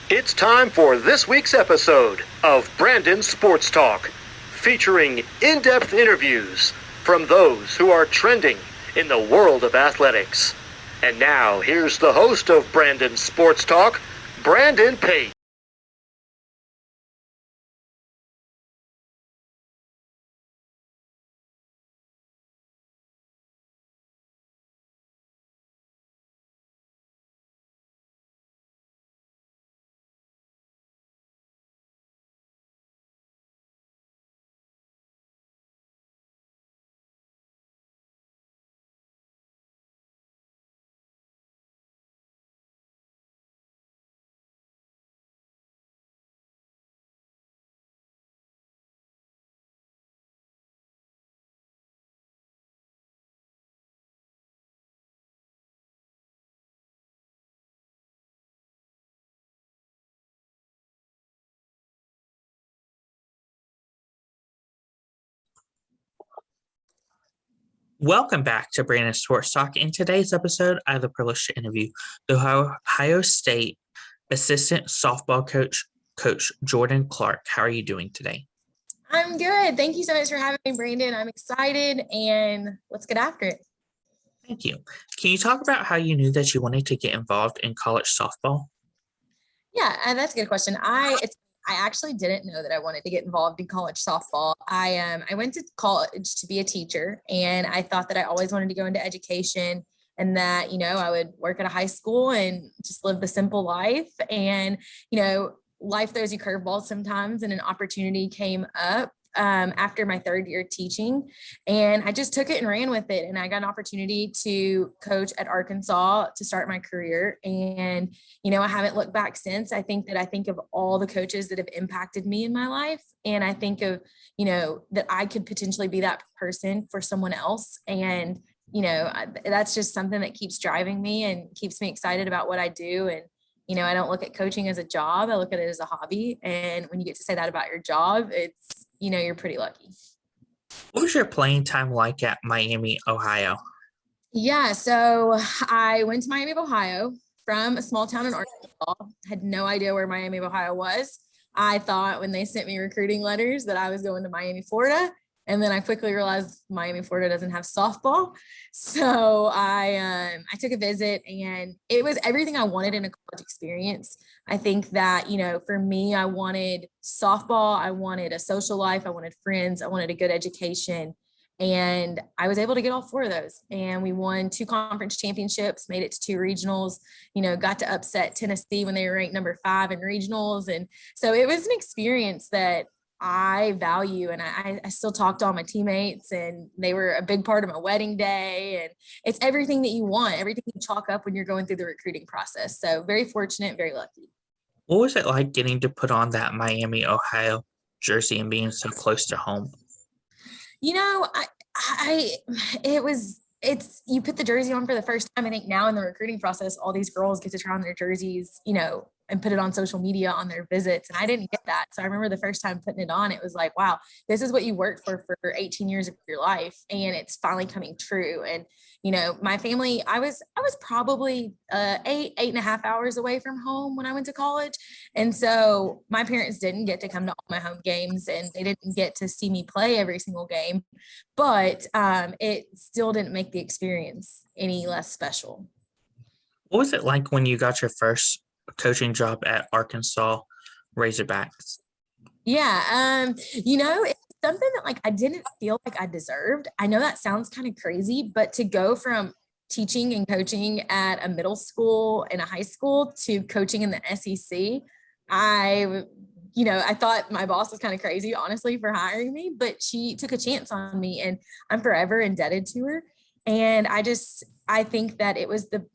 It's time for this week's episode of Brandon Sports Talk, featuring in-depth interviews from those who are trending in the world of athletics. And now, here's the host of Brandon Sports Talk, Brandon Pate. Welcome back to Brandon Sports Talk. In today's episode, I have the privilege to interview the Ohio State assistant softball coach Jordan Clark. How are you doing today? I'm good. Thank you so much for having me, Brandon. I'm excited, and let's get after it. Thank you. Can you talk about how you knew that you wanted to get involved in college softball? Yeah, that's a good question. I actually didn't know that I wanted to get involved in college softball. I went to college to be a teacher, and I thought that I always wanted to go into education, and that I would work at a high school and just live the simple life. And life throws you curveballs sometimes, and an opportunity came up after my third year teaching, and I just took it and ran with it. And I got an opportunity to coach at Arkansas to start my career. And, I haven't looked back since. I think of all the coaches that have impacted me in my life. And I think of, that I could potentially be that person for someone else. And, that's just something that keeps driving me and keeps me excited about what I do. And, I don't look at coaching as a job. I look at it as a hobby. And when you get to say that about your job, it's, you're pretty lucky. What was your playing time like at Miami, Ohio? Yeah, so I went to Miami of Ohio from a small town in Arkansas. Had no idea where Miami of Ohio was. I thought when they sent me recruiting letters that I was going to Miami, Florida. And then I quickly realized Miami, Florida doesn't have softball. So I took a visit, and it was everything I wanted in a college experience. I think that, for me, I wanted softball. I wanted a social life. I wanted friends. I wanted a good education. And I was able to get all four of those. And we won 2 conference championships, made it to 2 regionals, got to upset Tennessee when they were ranked number 5 in regionals. And so it was an experience that I value, and I still talk to all my teammates, and they were a big part of my wedding day. And it's everything that you want, everything you chalk up when you're going through the recruiting process. So very fortunate, very lucky. What was it like getting to put on that Miami, Ohio jersey and being so close to home? It's you put the jersey on for the first time. I think now in the recruiting process, all these girls get to try on their jerseys, and put it on social media on their visits. And I didn't get that. So I remember the first time putting it on, it was like, wow, this is what you worked for 18 years of your life. And it's finally coming true. And, my family, I was probably 8.5 hours away from home when I went to college. And so my parents didn't get to come to all my home games, and they didn't get to see me play every single game, but it still didn't make the experience any less special. What was it like when you got your first coaching job at Arkansas Razorbacks? Yeah. It's something that I didn't feel like I deserved. I know that sounds kind of crazy, but to go from teaching and coaching at a middle school and a high school to coaching in the SEC, I thought my boss was kind of crazy, honestly, for hiring me, but she took a chance on me, and I'm forever indebted to her. And I think that it was the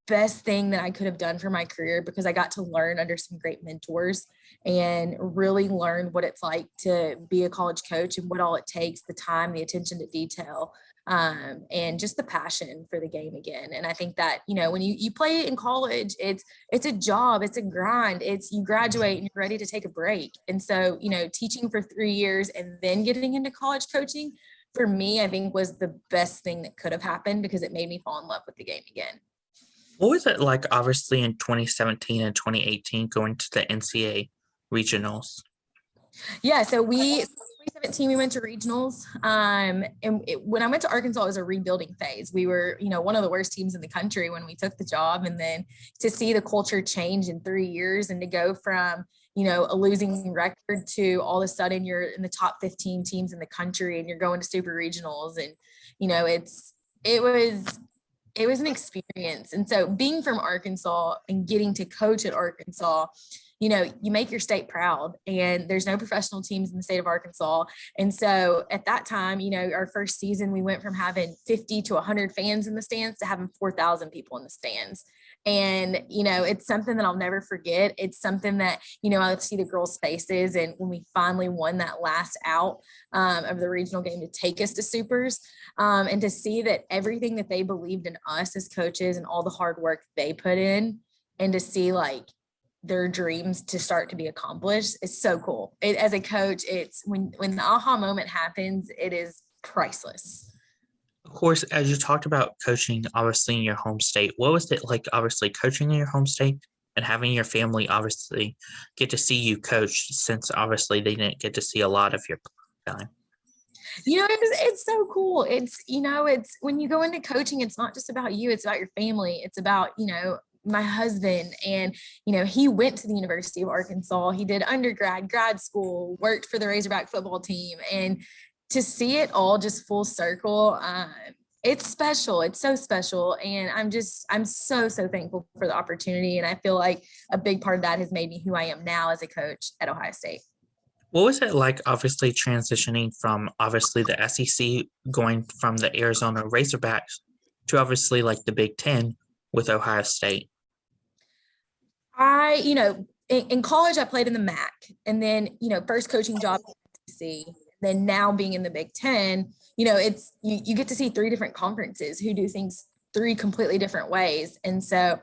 best thing that I could have done for my career, because I got to learn under some great mentors and really learn what it's like to be a college coach and what all it takes, the time, the attention to detail, and just the passion for the game again. And I think that, when you play in college, it's a job, it's a grind, you graduate and you're ready to take a break. And so, teaching for 3 years and then getting into college coaching, for me, I think was the best thing that could have happened, because it made me fall in love with the game again. What was it like, obviously, in 2017 and 2018 going to the NCAA regionals? Yeah, so 2017 we went to regionals. When I went to Arkansas, it was a rebuilding phase. We were, one of the worst teams in the country when we took the job, and then to see the culture change in 3 years and to go from a losing record to all of a sudden you're in the top 15 teams in the country and you're going to super regionals, and it was an experience. And so being from Arkansas and getting to coach at Arkansas, you make your state proud, and there's no professional teams in the state of Arkansas. And so at that time, our first season, we went from having 50 to 100 fans in the stands to having 4,000 people in the stands. And, it's something that I'll never forget. It's something that, I'll see the girls' faces. And when we finally won that last out of the regional game to take us to supers, and to see that everything that they believed in us as coaches and all the hard work they put in, and to see their dreams to start to be accomplished, is so cool. As a coach, it's when the aha moment happens, it is priceless. Of course, as you talked about coaching, obviously, in your home state, what was it like, obviously, coaching in your home state and having your family, obviously, get to see you coach, since, obviously, they didn't get to see a lot of your time? It's so cool. It's when you go into coaching, it's not just about you, it's about your family. It's about, my husband, and he went to the University of Arkansas. He did undergrad, grad school, worked for the Razorback football team, and to see it all just full circle, it's special. It's so special, and I'm so thankful for the opportunity, and I feel like a big part of that has made me who I am now as a coach at Ohio State. What was it like, obviously, transitioning from, obviously, the SEC, going from the Arizona Razorbacks to, obviously, the Big Ten with Ohio State? In college, I played in the MAC, and then, first coaching job in the SEC, then now being in the Big Ten, it's you get to see 3 different conferences who do things 3 completely different ways. And so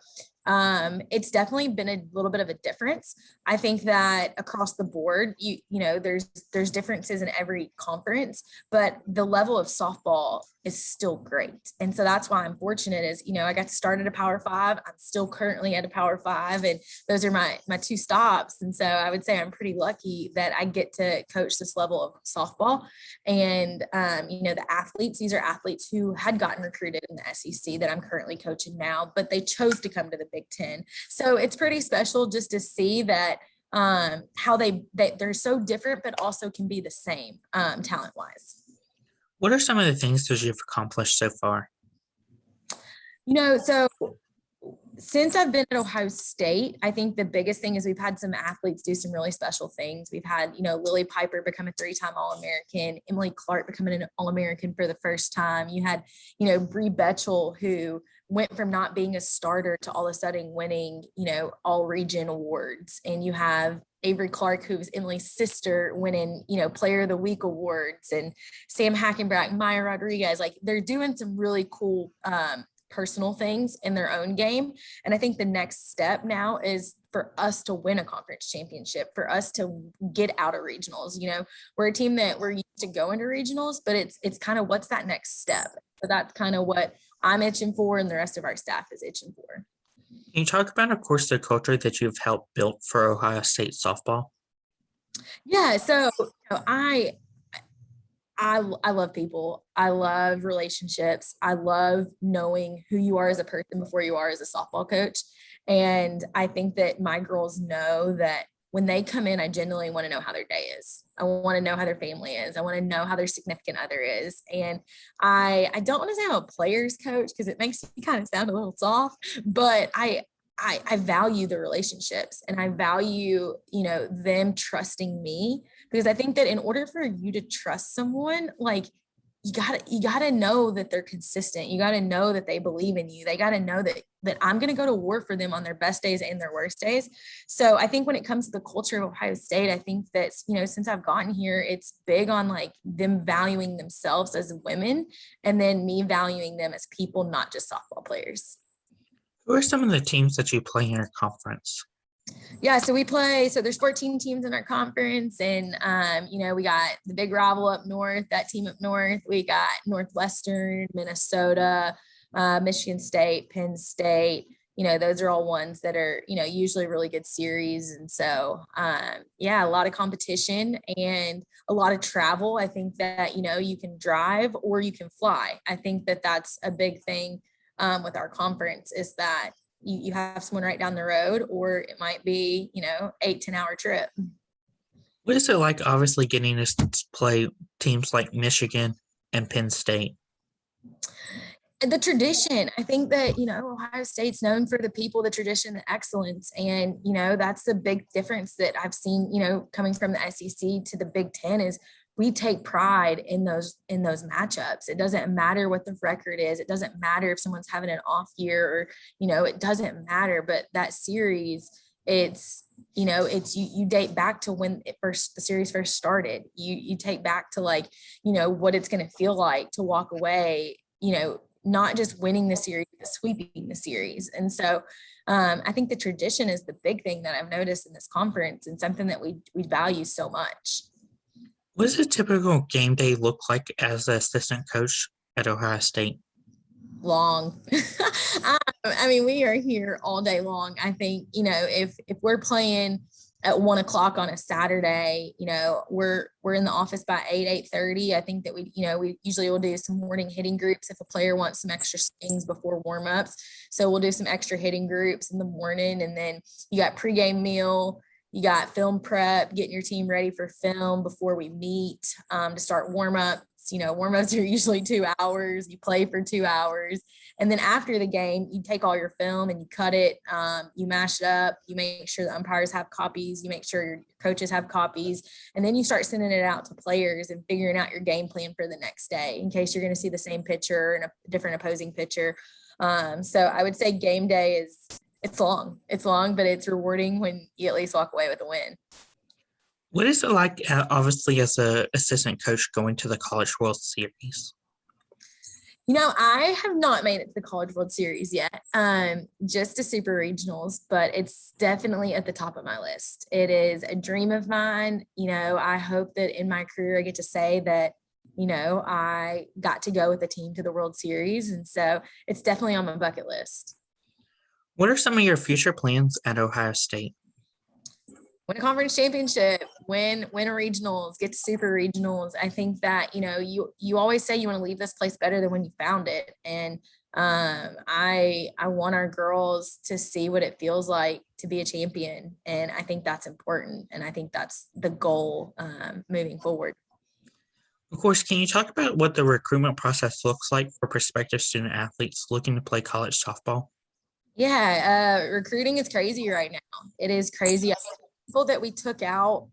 it's definitely been a little bit of a difference. I think that across the board, there's differences in every conference, but the level of softball is still great. And so that's why I'm fortunate is, I got to start at a Power 5. I'm still currently at a Power 5, and those are my 2 stops. And so I would say I'm pretty lucky that I get to coach this level of softball. And, the athletes, these are athletes who had gotten recruited in the SEC that I'm currently coaching now, but they chose to come to the Big Ten. So it's pretty special just to see that how they're so different, but also can be the same talent wise. What are some of the things that you've accomplished so far? So since I've been at Ohio State, I think the biggest thing is we've had some athletes do some really special things. We've had, Lily Piper become a 3-time All-American, Emily Clark becoming an All-American for the first time. You had, Bree Betchel, who went from not being a starter to all of a sudden winning, all region awards. And you have Avery Clark, who was Emily's sister, winning, Player of the Week awards, and Sam Hackenbrack, Maya Rodriguez. They're doing some really cool personal things in their own game. And I think the next step now is for us to win a conference championship, for us to get out of regionals. We're a team that we're used to going to regionals, but it's kind of what's that next step. So that's kind of what I'm itching for, and the rest of our staff is itching for. Can you talk about, of course, the culture that you've helped build for Ohio State softball? Yeah, so I love people. I love relationships. I love knowing who you are as a person before you are as a softball coach. And I think that my girls know that when they come in, I genuinely want to know how their day is. I want to know how their family is. I want to know how their significant other is. And I don't want to say I'm a player's coach because it makes me kind of sound a little soft, but I value the relationships, and I value, them trusting me, because I think that in order for you to trust someone, you gotta know that they're consistent. You gotta know that they believe in you. They gotta know that I'm gonna go to war for them on their best days and their worst days. So I think when it comes to the culture of Ohio State, I think that, since I've gotten here, it's big on them valuing themselves as women, and then me valuing them as people, not just softball players. Who are some of the teams that you play in your conference? Yeah, so there's 14 teams in our conference, and we got the big rival up north, that team up north. We got Northwestern, Minnesota, Michigan State, Penn State, those are all ones that are, usually really good series. And so, a lot of competition and a lot of travel. I think that, you can drive or you can fly. I think that that's a big thing with our conference, is that you have someone right down the road, or it might be, 8-10 hour trip. What is it like, obviously, getting to play teams like Michigan and Penn State? The tradition. I think that, Ohio State's known for the people, the tradition, the excellence. And, that's the big difference that I've seen, coming from the SEC to the Big Ten, is we take pride in those matchups. It doesn't matter what the record is. It doesn't matter if someone's having an off year, or, it doesn't matter. But that series, it's you date back to when the series first started. You take back to, like, what it's going to feel like to walk away, not just winning the series, but sweeping the series. And so I think the tradition is the big thing that I've noticed in this conference, and something that we value so much. What does a typical game day look like as an assistant coach at Ohio State? Long. We are here all day long. I think, if we're playing at 1:00 on a Saturday, we're in the office by 8:30. I think that we usually will do some morning hitting groups if a player wants some extra things before warmups. So we'll do some extra hitting groups in the morning, and then you got pregame meal, you got film prep, getting your team ready for film before we meet to start warmups. Warmups are usually 2 hours. You play for 2 hours. And then after the game, you take all your film and you cut it. You mash it up. You make sure the umpires have copies. You make sure your coaches have copies. And then you start sending it out to players and figuring out your game plan for the next day, in case you're going to see the same pitcher and a different opposing pitcher. So I would say game day it's long. It's long, but it's rewarding when you at least walk away with a win. What is it like, obviously, as an assistant coach going to the College World Series? I have not made it to the College World Series yet, just to Super Regionals, but it's definitely at the top of my list. It is a dream of mine. I hope that in my career I get to say that, I got to go with a team to the World Series. And so it's definitely on my bucket list. What are some of your future plans at Ohio State? Win a conference championship, win a regionals, get to super regionals. I think that, you always say you want to leave this place better than when you found it. And I want our girls to see what it feels like to be a champion. And I think that's important. And I think that's the goal moving forward. Of course, can you talk about what the recruitment process looks like for prospective student athletes looking to play college softball? Yeah, recruiting is crazy right now. It is crazy. People that we took out,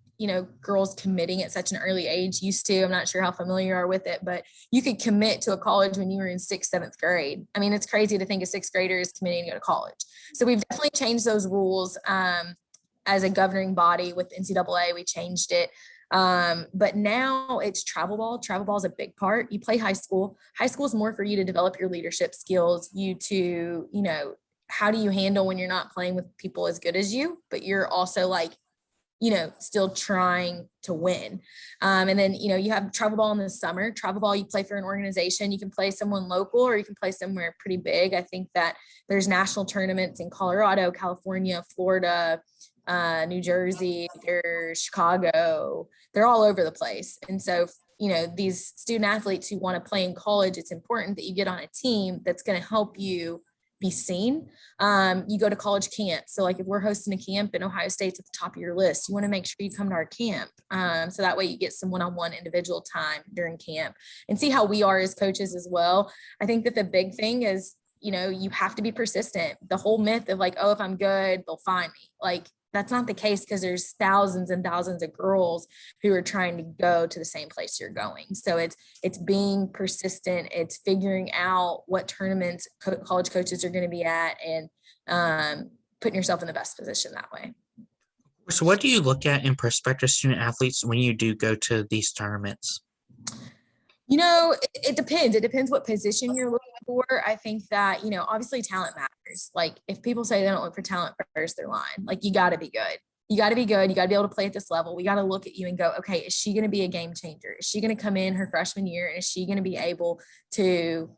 girls committing at such an early age used to, I'm not sure how familiar you are with it, but you could commit to a college when you were in 6th, 7th grade. It's crazy to think a 6th grader is committing to go to college. So we've definitely changed those rules as a governing body with NCAA. We changed it. But now it's travel ball. Travel ball is a big part. You play high school. High school is more for you to develop your leadership skills, how do you handle when you're not playing with people as good as you, but you're also still trying to win. And then, you have travel ball in the summer. Travel ball, you play for an organization. You can play someone local, or you can play somewhere pretty big. I think that there's national tournaments in Colorado, California, Florida, New Jersey, there's Chicago. They're all over the place. And so, these student athletes who want to play in college, it's important that you get on a team that's going to help you be seen. You go to college camps. So if we're hosting a camp and Ohio State's at the top of your list, you want to make sure you come to our camp. So that way you get some one-on-one individual time during camp and see how we are as coaches as well. I think that the big thing is, you have to be persistent. The whole myth of if I'm good, they'll find me. That's not the case, because there's thousands and thousands of girls who are trying to go to the same place you're going. So it's being persistent. It's figuring out what tournaments college coaches are going to be at, and putting yourself in the best position that way. So what do you look at in prospective student athletes when you do go to these tournaments? It depends. It depends what position you're looking for. I think that, obviously talent matters. If people say they don't look for talent first, they're lying. You got to be good. You got to be good. You got to be able to play at this level. We got to look at you and go, okay, is she going to be a game changer? Is she going to come in her freshman year, and is she going to be able to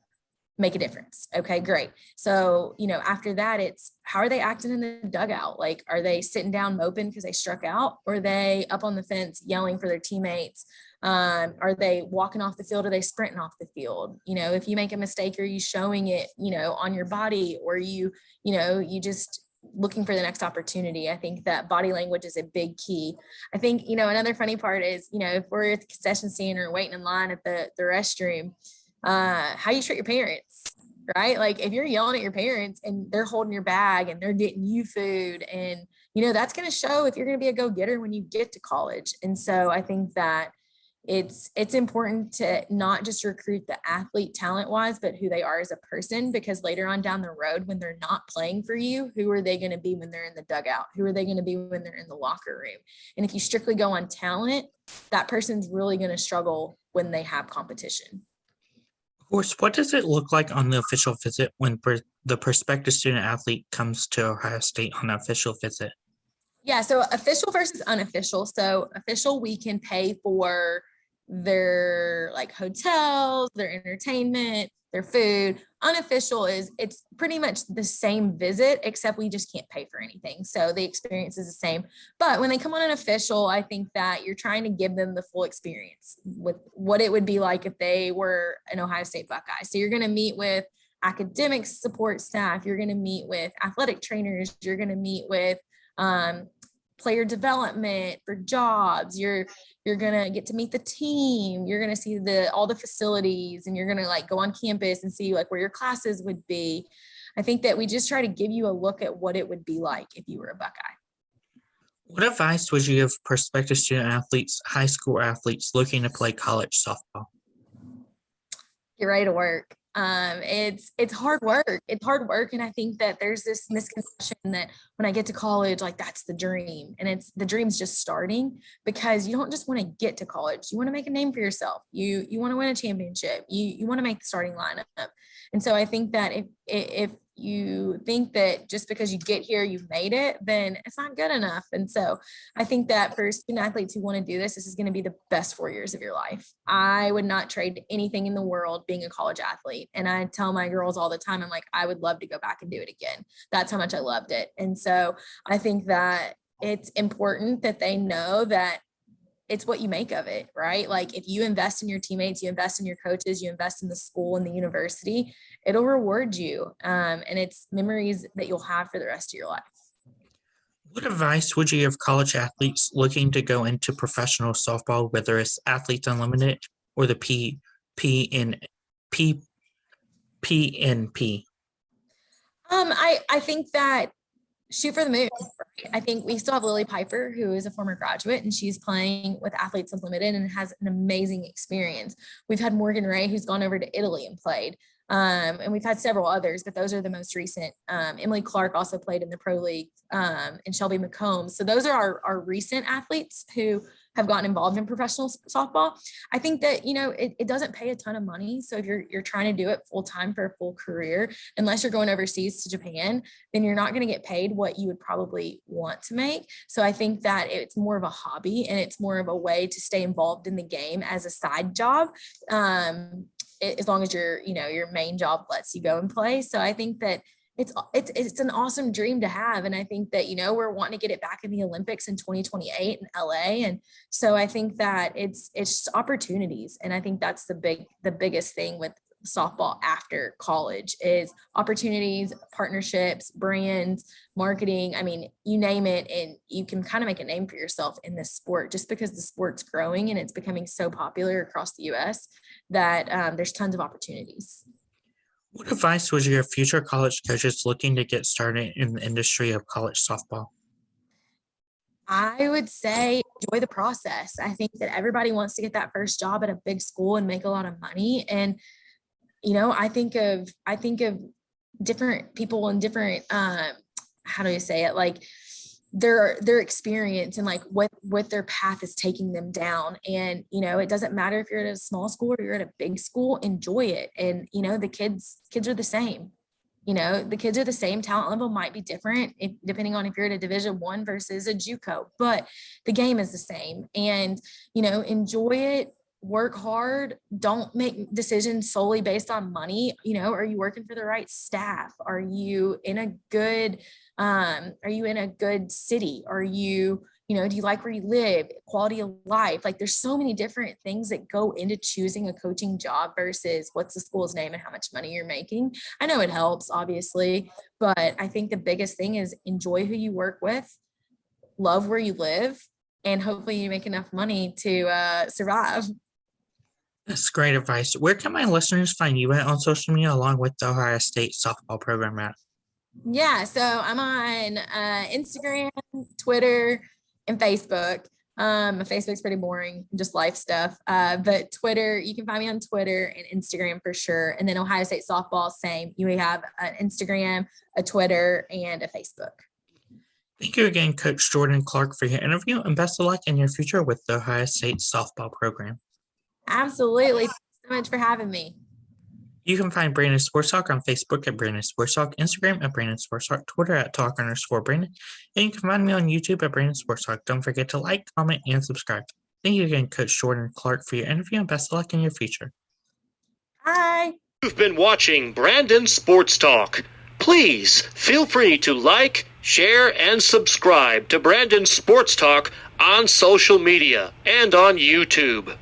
make a difference. Okay, great. So, after that, it's how are they acting in the dugout? Like, are they sitting down moping because they struck out? Or are they up on the fence yelling for their teammates? Are they walking off the field? Or are they sprinting off the field? If you make a mistake, are you showing it, on your body, or you just looking for the next opportunity? I think that body language is a big key. I think, another funny part is, if we're at the concession stand or waiting in line at the restroom, how you treat your parents, right? Like if you're yelling at your parents and they're holding your bag and they're getting you food, and that's going to show if you're going to be a go-getter when you get to college. And so I think that it's important to not just recruit the athlete talent wise, but who they are as a person, because later on down the road, when they're not playing for you, who are they going to be when they're in the dugout? Who are they going to be when they're in the locker room? And if you strictly go on talent, that person's really going to struggle when they have competition. Of course, what does it look like on the official visit when the prospective student athlete comes to Ohio State on an official visit? Yeah, so official versus unofficial. So official, we can pay for their hotels, their entertainment, their food. Unofficial it's pretty much the same visit, except we just can't pay for anything. So the experience is the same. But when they come on an official, I think that you're trying to give them the full experience with what it would be like if they were an Ohio State Buckeye. So you're going to meet with academic support staff. You're going to meet with athletic trainers. You're going to meet with player development for jobs. You're going to get to meet the team. You're going to see all the facilities, and you're going to go on campus and see where your classes would be. I think that we just try to give you a look at what it would be like if you were a Buckeye. What advice would you give prospective student athletes, high school athletes looking to play college softball? Get ready to work. It's hard work. It's hard work. And I think that there's this misconception that when I get to college, that's the dream. And the dream's just starting, because you don't just want to get to college. You want to make a name for yourself. You want to win a championship. You want to make the starting lineup. And so I think that if you think that just because you get here, you've made it, then it's not good enough. And so I think that for student athletes who want to do this is going to be the best 4 years of your life. I would not trade anything in the world being a college athlete. And I tell my girls all the time, I'm like, I would love to go back and do it again. That's how much I loved it. And so I think that it's important that they know that it's what you make of it, right? If you invest in your teammates, you invest in your coaches, you invest in the school and the university, it'll reward you. And it's memories that you'll have for the rest of your life. What advice would you give college athletes looking to go into professional softball, whether it's Athletes Unlimited or the PNP? I think that shoot for the moon. I think we still have Lily Piper, who is a former graduate, and she's playing with Athletes Unlimited and has an amazing experience. We've had Morgan Ray, who's gone over to Italy and played. And we've had several others, but those are the most recent. Emily Clark also played in the Pro League, and Shelby McCombs. So those are our recent athletes who have gotten involved in professional softball. I think that, it doesn't pay a ton of money. So if you're trying to do it full time for a full career, unless you're going overseas to Japan, then you're not going to get paid what you would probably want to make. So I think that it's more of a hobby, and it's more of a way to stay involved in the game as a side job. As long as your main job lets you go and play. So I think that it's an awesome dream to have. And I think that, we're wanting to get it back in the Olympics in 2028 in LA. And so I think that it's just opportunities. And I think that's the biggest thing with softball after college is opportunities, partnerships, brands, marketing. I mean, you name it, and you can kind of make a name for yourself in this sport just because the sport's growing and it's becoming so popular across the US that there's tons of opportunities. What advice would you give future college coaches looking to get started in the industry of college softball? I would say enjoy the process. I think that everybody wants to get that first job at a big school and make a lot of money. And I think of different people and different, how do you say it? Their experience and what their path is taking them down. And, it doesn't matter if you're at a small school or you're at a big school, enjoy it. And, the kids are the same. The kids are the same. Talent level might be different depending on if you're at a Division I versus a JUCO, but the game is the same. And, enjoy it. work hard. Don't make decisions solely based on money. Are you working for the right staff? Are you in a good city? Do you like where you live? Quality of life? Like, there's so many different things that go into choosing a coaching job versus what's the school's name and how much money you're making. I know it helps, obviously, but I think the biggest thing is enjoy who you work with, love where you live, and hopefully you make enough money to survive. That's great advice. Where can my listeners find you at on social media along with the Ohio State softball program at? Yeah, so I'm on Instagram, Twitter, and Facebook. Facebook's pretty boring, just life stuff. But Twitter, you can find me on Twitter and Instagram for sure. And then Ohio State softball, same. You have an Instagram, a Twitter, and a Facebook. Thank you again, Coach Jordan Clark, for your interview, and best of luck in your future with the Ohio State softball program. Absolutely. Thanks so much for having me. You can find Brandon Sports Talk on Facebook at Brandon Sports Talk, Instagram at Brandon Sports Talk, Twitter at Talk_Brandon, and you can find me on YouTube at Brandon Sports Talk. Don't forget to like, comment, and subscribe. Thank you again, Coach Jordan Clark, for your interview, and best of luck in your future. Bye. You've been watching Brandon Sports Talk. Please feel free to like, share, and subscribe to Brandon Sports Talk on social media and on YouTube.